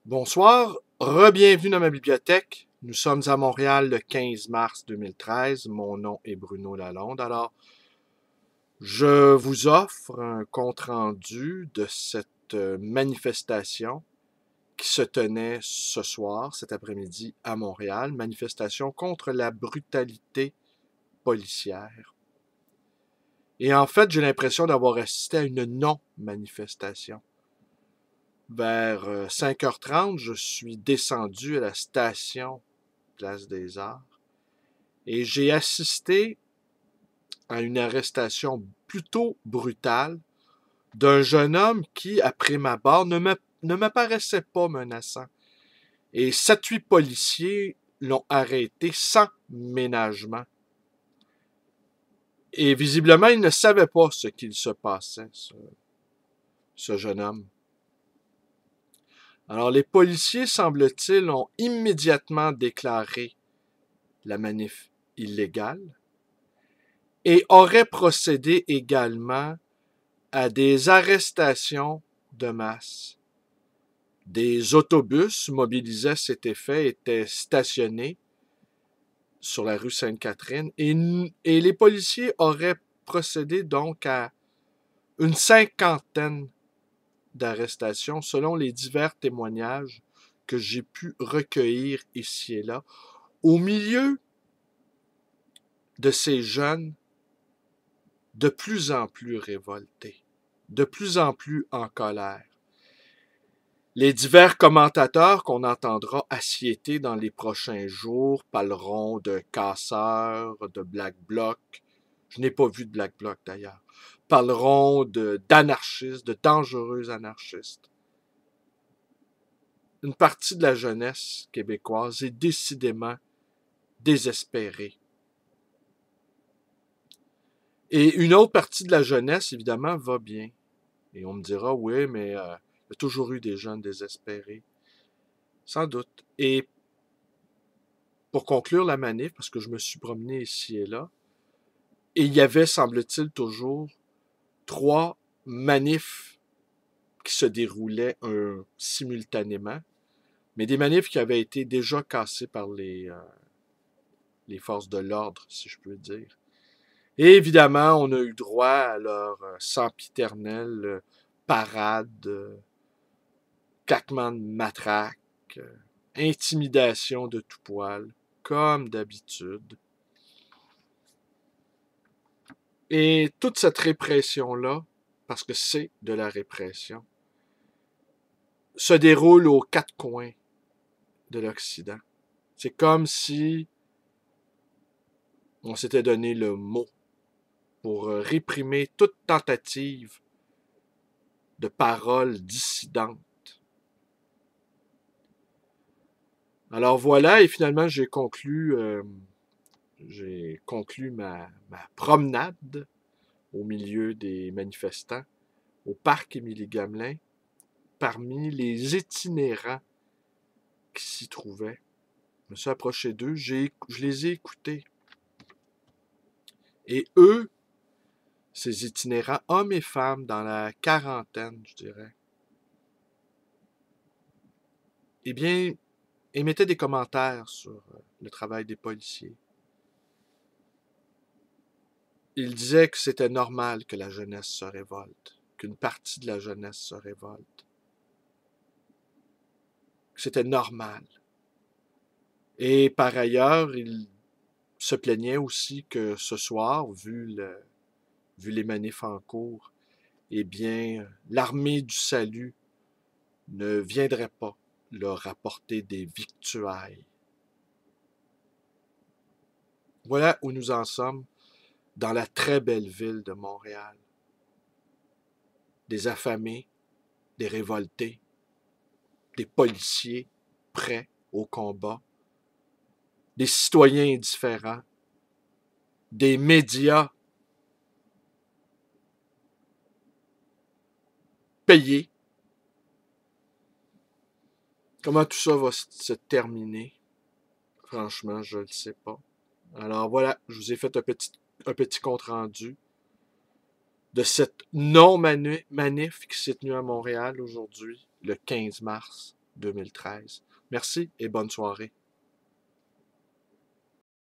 Bonsoir, re-bienvenue dans ma bibliothèque. Nous sommes à Montréal le 15 mars 2013. Mon nom est Bruno Lalonde. Alors, je vous offre un compte-rendu de cette manifestation qui se tenait ce soir, cet après-midi, à Montréal. Manifestation contre la brutalité policière. Et en fait, j'ai l'impression d'avoir assisté à une non-manifestation. Vers 5h30, je suis descendu à la station Place des Arts et j'ai assisté à une arrestation plutôt brutale d'un jeune homme qui, après ma barre, ne m'apparaissait pas menaçant. Et 7-8 policiers l'ont arrêté sans ménagement. Et visiblement, il ne savait pas ce qu'il se passait, ce jeune homme. Alors, les policiers, semble-t-il, ont immédiatement déclaré la manif illégale et auraient procédé également à des arrestations de masse. Des autobus mobilisés à cet effet étaient stationnés sur la rue Sainte-Catherine et les policiers auraient procédé donc à une cinquantaine d'arrestations selon les divers témoignages que j'ai pu recueillir ici et là. Au milieu de ces jeunes de plus en plus révoltés, de plus en plus en colère. Les divers commentateurs qu'on entendra assiéter dans les prochains jours parleront de casseurs, de Black Bloc. Je n'ai pas vu de Black Bloc d'ailleurs. Parleront d'anarchistes, de dangereux anarchistes. Une partie de la jeunesse québécoise est décidément désespérée. Et une autre partie de la jeunesse, évidemment, va bien. Et on me dira, oui, mais il y a toujours eu des jeunes désespérés. Sans doute. Et pour conclure la manif, parce que je me suis promené ici et là, et il y avait, semble-t-il, toujours 3 manifs qui se déroulaient simultanément, mais des manifs qui avaient été déjà cassés par les forces de l'ordre, si je peux dire. Et évidemment, on a eu droit à leur sempiternelle parade, claquement de matraque, intimidation de tout poil, comme d'habitude. Et toute cette répression-là, parce que c'est de la répression, se déroule aux 4 coins de l'Occident. C'est comme si on s'était donné le mot pour réprimer toute tentative de parole dissidente. Alors voilà, et finalement j'ai conclu ma promenade au milieu des manifestants au parc Émilie-Gamelin parmi les itinérants qui s'y trouvaient. Je me suis approché d'eux, je les ai écoutés. Et eux, ces itinérants, hommes et femmes dans la quarantaine, je dirais, eh bien, émettaient des commentaires sur le travail des policiers. Ils disaient que c'était normal que la jeunesse se révolte, qu'une partie de la jeunesse se révolte, que c'était normal. Et par ailleurs, ils se plaignaient aussi que ce soir, vu les manifs en cours, eh bien, l'armée du salut ne viendrait pas leur apporter des victuailles. Voilà où nous en sommes dans la très belle ville de Montréal. Des affamés, des révoltés, des policiers prêts au combat, des citoyens indifférents, des médias payés. Comment tout ça va se terminer? Franchement, je ne le sais pas. Alors voilà, je vous ai fait un petit compte-rendu de cette non-manif qui s'est tenue à Montréal aujourd'hui, le 15 mars. 2013. Merci et bonne soirée.